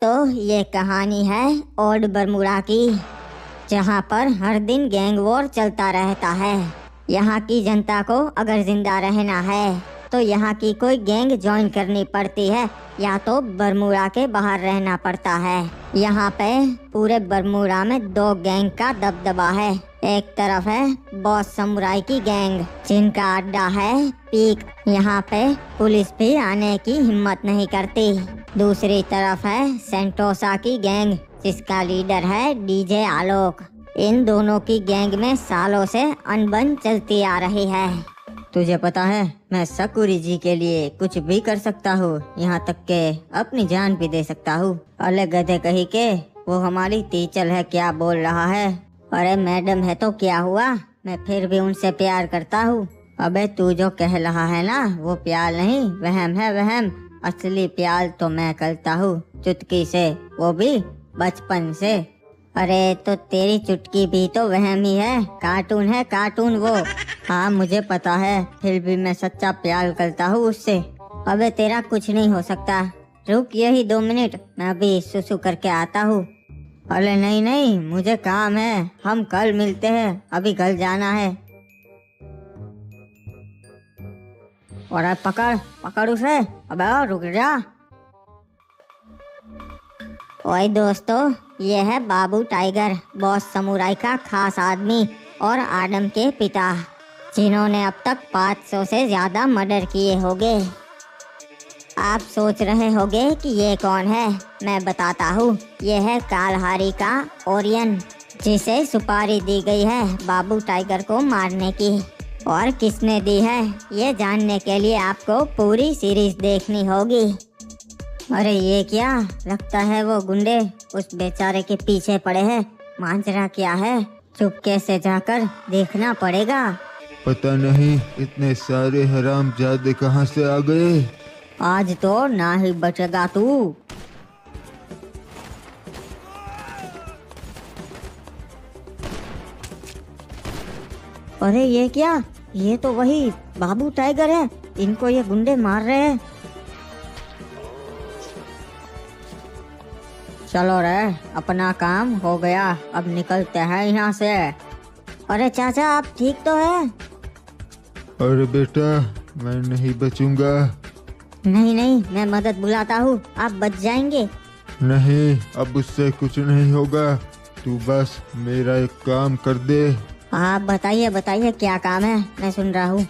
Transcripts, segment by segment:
तो ये कहानी है ओल्ड बरमूडा की, जहाँ पर हर दिन गैंग वॉर चलता रहता है। यहाँ की जनता को अगर जिंदा रहना है तो यहाँ की कोई गैंग ज्वाइन करनी पड़ती है या तो बरमूडा के बाहर रहना पड़ता है। यहाँ पे पूरे बरमूडा में दो गैंग का दबदबा है। एक तरफ है बॉस समुराई की गैंग जिनका अड्डा है पीक, यहाँ पे पुलिस भी आने की हिम्मत नहीं करती। दूसरी तरफ है सेंटोसा की गैंग जिसका लीडर है डीजे आलोक। इन दोनों की गैंग में सालों से अनबन चलती आ रही है। तुझे पता है मैं सकुरी जी के लिए कुछ भी कर सकता हूँ, यहाँ तक के अपनी जान भी दे सकता हूँ। अले गधे कही के वो हमारी टीचर है क्या बोल रहा है। अरे मैडम है तो क्या हुआ, मैं फिर भी उनसे प्यार करता हूँ। अबे तू जो कह रहा है ना वो प्यार नहीं वहम है वहम। असली प्यार तो मैं करता हूँ चुटकी से, वो भी बचपन से। अरे तो तेरी चुटकी भी तो वहम ही है, कार्टून है कार्टून वो। हाँ मुझे पता है, फिर भी मैं सच्चा प्यार करता हूँ उससे। अबे तेरा कुछ नहीं हो सकता, रुक यही 2 मिनट, मैं अभी सुसु करके आता हूँ। अरे नहीं नहीं मुझे काम है, हम कल मिलते हैं, अभी घर जाना है। और पकड़ पकड़ उसे, अबे रुक जा। ओए दोस्तों, ये है बाबू टाइगर, बॉस समुराई का खास आदमी और आदम के पिता, जिन्होंने अब तक 500 से ज्यादा मर्डर किए होंगे। आप सोच रहे होंगे कि ये कौन है, मैं बताता हूँ। ये है कालहारी का ओरियन, जिसे सुपारी दी गई है बाबू टाइगर को मारने की। और किसने दी है ये जानने के लिए आपको पूरी सीरीज देखनी होगी। अरे ये क्या, लगता है वो गुंडे उस बेचारे के पीछे पड़े हैं। मांजरा क्या है, चुपके से जाकर देखना पड़ेगा। पता नहीं इतने सारे हरामजादे कहाँ से आ गए। आज तो ना ही बचेगा तू। अरे ये क्या, ये तो वही बाबू टाइगर है, इनको ये गुंडे मार रहे हैं। चलो रे, अपना काम हो गया, अब निकलते हैं यहाँ से। अरे चाचा आप ठीक तो है? अरे बेटा मैं नहीं बचूंगा। नहीं नहीं मैं मदद बुलाता हूँ, आप बच जाएंगे। नहीं अब उससे कुछ नहीं होगा, तू बस मेरा एक काम कर दे। आप बताइए बताइए क्या काम है, मैं सुन रहा हूँ।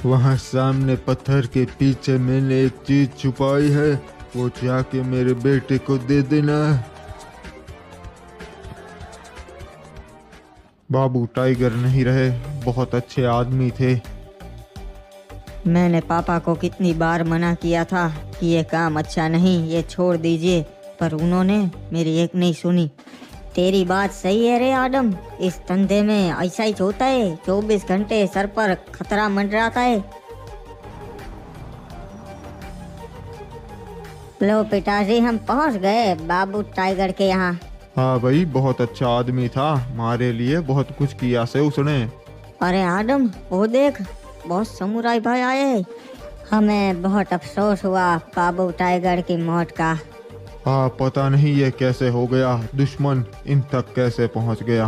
वहाँ सामने पत्थर के पीछे मैंने एक चीज छुपाई है, वो जाके मेरे बेटे को दे देना। बाबू टाइगर नहीं रहे, बहुत अच्छे आदमी थे। मैंने पापा को कितनी बार मना किया था कि ये काम अच्छा नहीं, ये छोड़ दीजिए, पर उन्होंने मेरी एक नहीं सुनी। तेरी बात सही है रे आदम, इस धंधे में ऐसा ही होता है, 24 घंटे सर पर खतरा मंडराता है। लो पिताजी हम पहुंच गए बाबू टाइगर के यहाँ। हाँ भाई बहुत अच्छा आदमी था, हमारे लिए बहुत कुछ किया से उसने। अरे आदम वो देख, बहुत समुराई भाई आए। हमें बहुत अफसोस हुआ बाबू टाइगर की मौत का। हाँ पता नहीं ये कैसे हो गया, दुश्मन इन तक कैसे पहुंच गया।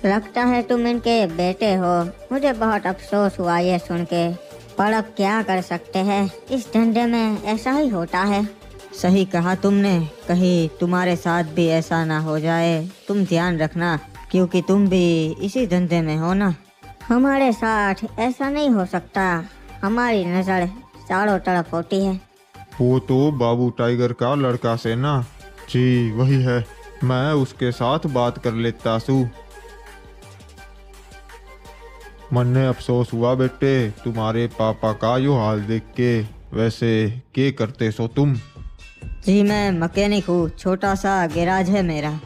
लगता है तुम इनके बेटे हो, मुझे बहुत अफसोस हुआ ये सुन के, पर अब क्या कर सकते हैं, इस धंधे में ऐसा ही होता है। सही कहा तुमने, कहीं तुम्हारे साथ भी ऐसा ना हो जाए, तुम ध्यान रखना, क्योंकि तुम भी इसी धंधे में हो ना। हमारे साथ ऐसा नहीं हो सकता, हमारी नजर चारों तरफ होती है। वो तो बाबू टाइगर का लड़का से ना? जी वही है, मैं उसके साथ बात कर लेता सू। मन ने अफसोस हुआ बेटे तुम्हारे पापा का यो हाल देख के। वैसे क्या करते सो तुम? जी मैं मैकेनिक हूँ, छोटा सा गैराज है मेरा।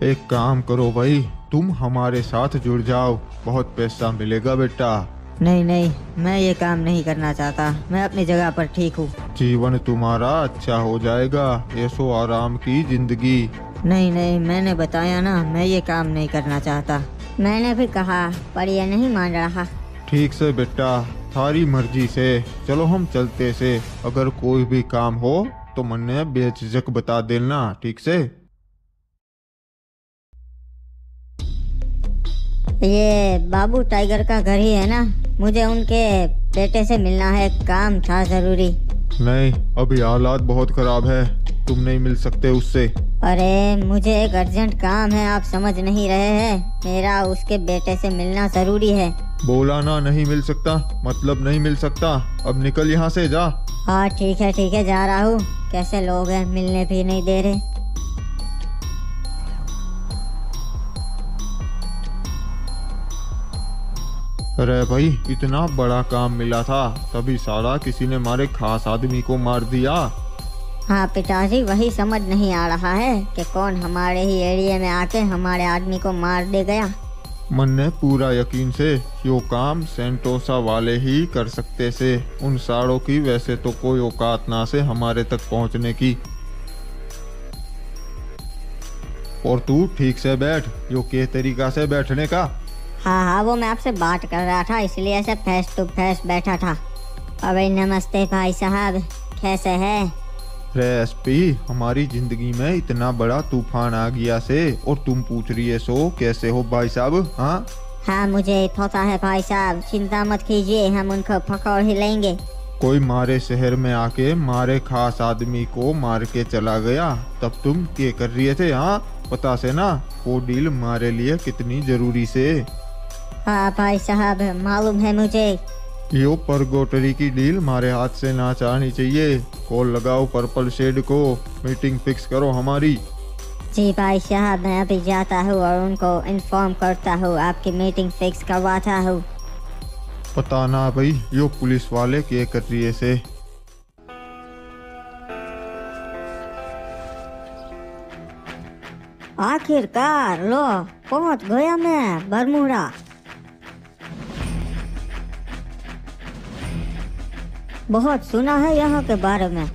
एक काम करो भाई, तुम हमारे साथ जुड़ जाओ, बहुत पैसा मिलेगा बेटा। नहीं नहीं मैं ये काम नहीं करना चाहता, मैं अपनी जगह पर ठीक हूँ। जीवन तुम्हारा अच्छा हो जाएगा, ऐशो आराम की जिंदगी। नहीं नहीं मैंने बताया ना, मैं ये काम नहीं करना चाहता। मैंने भी कहा पर ये नहीं मान रहा। ठीक से बेटा, थारी मर्जी से, चलो हम चलते से, अगर कोई भी काम हो तो मन्ने बेझिझक बता देना, ठीक से। ये बाबू टाइगर का घर ही है ना? मुझे उनके बेटे से मिलना है, काम था जरूरी। नहीं, अभी हालात बहुत खराब है, तुम नहीं मिल सकते उससे। अरे मुझे एक अर्जेंट काम है, आप समझ नहीं रहे हैं। मेरा उसके बेटे से मिलना जरूरी है। बोला ना नहीं मिल सकता, मतलब नहीं मिल सकता। अब निकल यहाँ से, जा। हाँ ठीक है जा रहा हूँ। कैसे लोग हैं, मिलने भी नहीं दे रहे। अरे भाई, इतना बड़ा काम मिला था, तभी साला किसी ने हमारे खास आदमी को मार दिया। हाँ पिताजी, वही समझ नहीं आ रहा है कि कौन हमारे ही एरिया में आके हमारे आदमी को मार दे गया। मन ने पूरा यकीन से यो काम सेंटोसा वाले ही कर सकते से। उन साड़ों की वैसे तो कोई औकात ना से हमारे तक पहुंचने की। और तू ठीक से बैठ, यो के तरीका से बैठने का। हाँ वो मैं आपसे बात कर रहा था, इसलिए ऐसे फेस टू फेस बैठा था। अबे नमस्ते भाई साहब, कैसे है? रे एसपी, हमारी जिंदगी में इतना बड़ा तूफान आ गया से और तुम पूछ रही है सो कैसे हो भाई साहब? हाँ मुझे पता है भाई साहब, चिंता मत कीजिए, हम उनको पकड़ ही लेंगे। कोई मारे शहर में आके मारे खास आदमी को मार के चला गया, तब तुम क्या कर रही थे? पता से ना वो डील हमारे लिए कितनी जरूरी से। हाँ भाई साहब, मालूम है मुझे। यो परगोटरी की डील हमारे हाथ से ना चाहनी चाहिए। कॉल लगाओ पर्पल शेड को, मीटिंग फिक्स करो हमारी। जी भाई साहब, मैं अभी जाता हूँ और उनको इन्फॉर्म करता हूँ, आपकी मीटिंग फिक्स करवाता हूँ। पता ना भाई, यो पुलिस वाले क्या कर रही है से। आखिरकार लो पहुँच गया मैं बरमूडा। बहुत सुना है यहाँ के बारे में।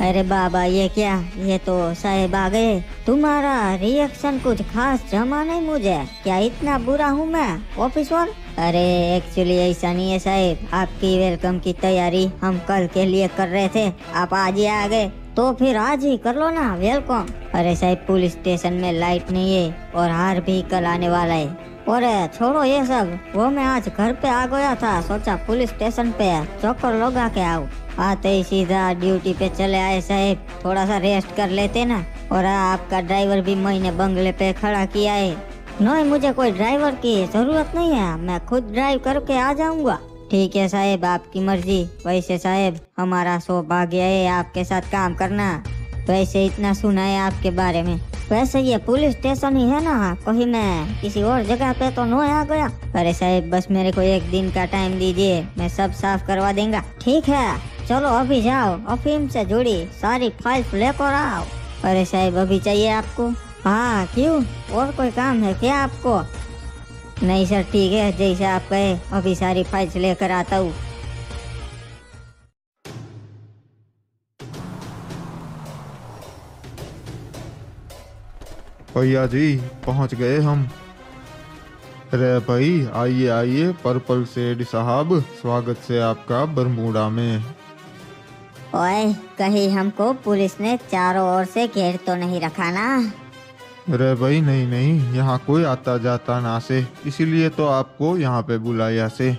अरे बाबा ये क्या, ये तो साहेब आ गए। तुम्हारा रिएक्शन कुछ खास जमा नहीं मुझे, क्या इतना बुरा हूँ मैं ऑफिसर? अरे एक्चुअली ऐसा नहीं है साहेब, आपकी वेलकम की तैयारी हम कल के लिए कर रहे थे, आप आज ही आ गए, तो फिर आज ही कर लो ना वेलकम। अरे साहब, पुलिस स्टेशन में लाइट नहीं है और हार भी कल आने वाला है। और छोड़ो ये सब, वो मैं आज घर पे आ गया था, सोचा पुलिस स्टेशन पे चक्कर लगा के आओ। आते ही सीधा ड्यूटी पे चले आए साहब, थोड़ा सा रेस्ट कर लेते ना। और आपका ड्राइवर भी मैंने बंगले पे खड़ा किया है। नहीं, मुझे कोई ड्राइवर की जरूरत नहीं है, मैं खुद ड्राइव करके आ जाऊंगा। ठीक है साहब, आपकी मर्जी। वैसे साहब, हमारा सौभाग्य है आपके साथ काम करना। वैसे इतना सुना है आपके बारे में। वैसे ये पुलिस स्टेशन ही है ना, कहीं मैं किसी और जगह पे तो नहीं आ गया? अरे साहब, बस मेरे को एक दिन का टाइम दीजिए, मैं सब साफ करवा देंगे। ठीक है, चलो अभी जाओ, अफीम से जुड़ी सारी फाइल लेकर आओ। अरे साहब, अभी चाहिए आपको? हाँ क्यों, और कोई काम है क्या आपको? नहीं सर, ठीक है, जैसे आप कहे, अभी सारी फाइल्स लेकर आता हूँ। भैया जी, पहुंच गए हम। अरे भाई, आइए आइए पर्पल शेड साहब, स्वागत से आपका बरमूडा में। ओए, कहीं हमको पुलिस ने चारों ओर से घेर तो नहीं रखा ना? अरे भाई नहीं नहीं, यहाँ कोई आता जाता ना से, इसीलिए तो आपको यहाँ पे बुलाया से।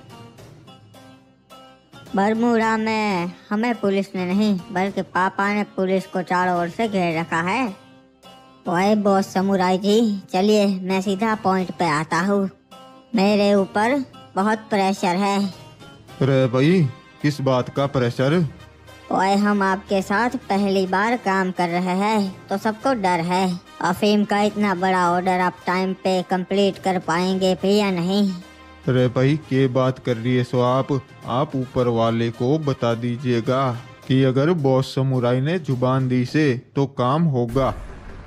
बरमूडा में हमें पुलिस ने नहीं, बल्कि पापा ने पुलिस को चारों ओर से घेर रखा है। ओए बॉस समुराई जी, चलिए मैं सीधा पॉइंट पे आता हूँ। मेरे ऊपर बहुत प्रेशर है। अरे भाई, किस बात का प्रेशर? ओए, हम आपके साथ पहली बार काम कर रहे हैं तो सबको डर है, अफीम का इतना बड़ा ऑर्डर आप टाइम पे कंप्लीट कर पाएंगे भी या नहीं? अरे भाई, क्या बात कर रही है सो आप ऊपर वाले को बता दीजिएगा कि अगर बॉस समुराई ने जुबान दी से तो काम होगा।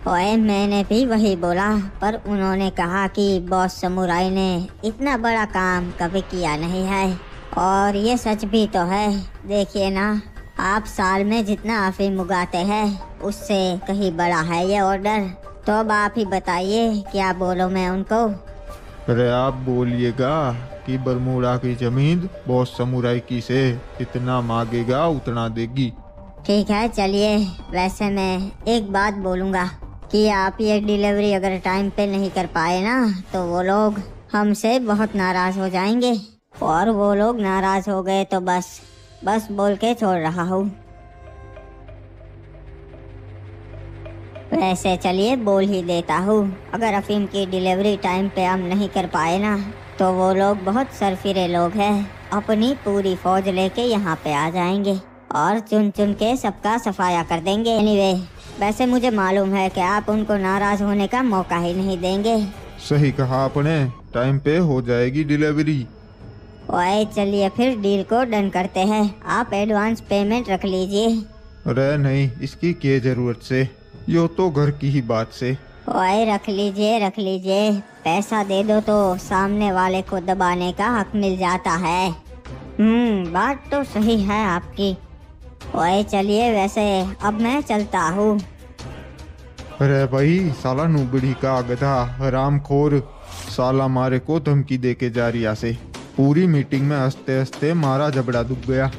ओए, मैंने भी वही बोला, पर उन्होंने कहा कि बॉस समुराई ने इतना बड़ा काम कभी किया नहीं है। और ये सच भी तो है, देखिए ना, आप साल में जितना अफीम उगाते हैं उससे कहीं बड़ा है ये ऑर्डर। तो अब आप ही बताइए, क्या बोलो मैं उनको? अरे आप बोलिएगा कि बरमूडा की जमीन बॉस समुराई की से, इतना मांगेगा उतना देगी। ठीक है चलिए। वैसे मैं एक बात बोलूँगा कि आप ये डिलीवरी अगर टाइम पे नहीं कर पाए ना तो वो लोग हमसे बहुत नाराज़ हो जाएंगे, और वो लोग नाराज़ हो गए तो बस बोल के छोड़ रहा हूँ। वैसे चलिए बोल ही देता हूँ, अगर अफीम की डिलीवरी टाइम पे हम नहीं कर पाए ना तो वो लोग बहुत सरफिरे लोग हैं, अपनी पूरी फौज लेके यहाँ पे आ जाएंगे और चुन चुन के सबका सफाया कर देंगे। एनीवे, वैसे मुझे मालूम है कि आप उनको नाराज होने का मौका ही नहीं देंगे। सही कहा आपने, टाइम पे हो जाएगी डिलीवरी। ओए चलिए फिर डील को डन करते हैं। आप एडवांस पेमेंट रख लीजिए। अरे नहीं, इसकी क्या जरूरत से, यो तो घर की ही बात से। ओए रख लीजिए। पैसा दे दो तो सामने वाले को दबाने का हक मिल जाता है। बात तो सही है आपकी। ओए चलिए, वैसे अब मैं चलता हूँ। अरे भाई, साला नूबड़ी का गधा हरामखोर, साला मारे को धमकी दे के जा रिया से। पूरी मीटिंग में हंसते हंसते मारा जबड़ा दुब गया।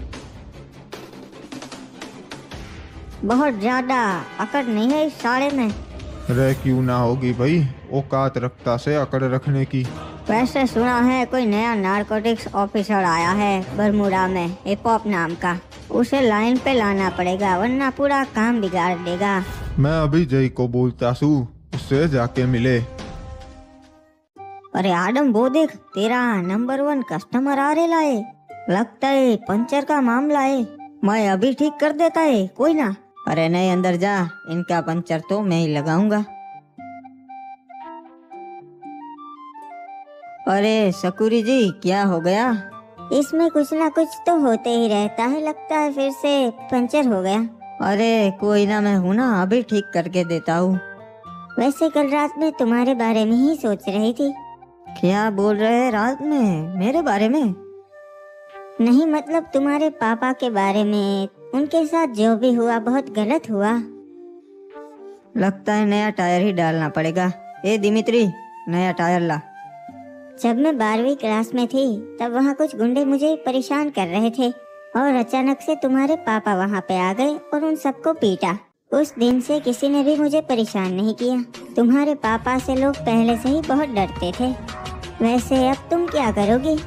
बहुत ज्यादा अकड़ नहीं है इस साड़े में। अरे क्यों ना होगी भाई, औकात रखता से अकड़ रखने की। वैसे सुना है कोई नया नारकोटिक्स ऑफिसर आया है बरमूडा में, हिप हॉप नाम का। उसे लाइन पे लाना पड़ेगा वरना पूरा काम बिगाड़ देगा। मैं अभी जय को बोलता सू, उससे जाके मिले। अरे आदम वो देख, तेरा नंबर 1 कस्टमर आ रहे लाए। लगता है पंचर का मामला है। मैं अभी ठीक कर देता है, कोई ना। अरे नहीं, अंदर जा, इनका पंचर तो मैं ही लगाऊंगा। अरे सकुरी जी, क्या हो गया? इसमें कुछ ना कुछ तो होते ही रहता है, लगता है फिर से पंचर हो गया। अरे कोई ना, मैं हूँ ना, अभी ठीक करके देता हूँ। वैसे कल रात में तुम्हारे बारे में ही सोच रही थी। क्या बोल रहे हैं रात में मेरे बारे में? नहीं, मतलब तुम्हारे पापा के बारे में। उनके साथ जो भी हुआ बहुत गलत हुआ। लगता है नया टायर ही डालना पड़ेगा। ए दिमित्री, नया टायर ला। जब मैं 12वीं क्लास में थी तब वहाँ कुछ गुंडे मुझे परेशान कर रहे थे और अचानक से तुम्हारे पापा वहाँ पे आ गए और उन सबको पीटा। उस दिन से किसी ने भी मुझे परेशान नहीं किया। तुम्हारे पापा से लोग पहले से ही बहुत डरते थे। वैसे अब तुम क्या करोगी?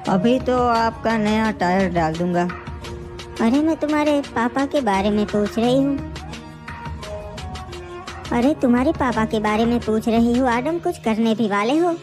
अभी तो आपका नया टायर डाल दूंगा। अरे मैं तुम्हारे पापा के बारे में पूछ रही हूँ। अरे तुम्हारे पापा के बारे में पूछ रही हूँ आदम, कुछ करने भी वाले हो?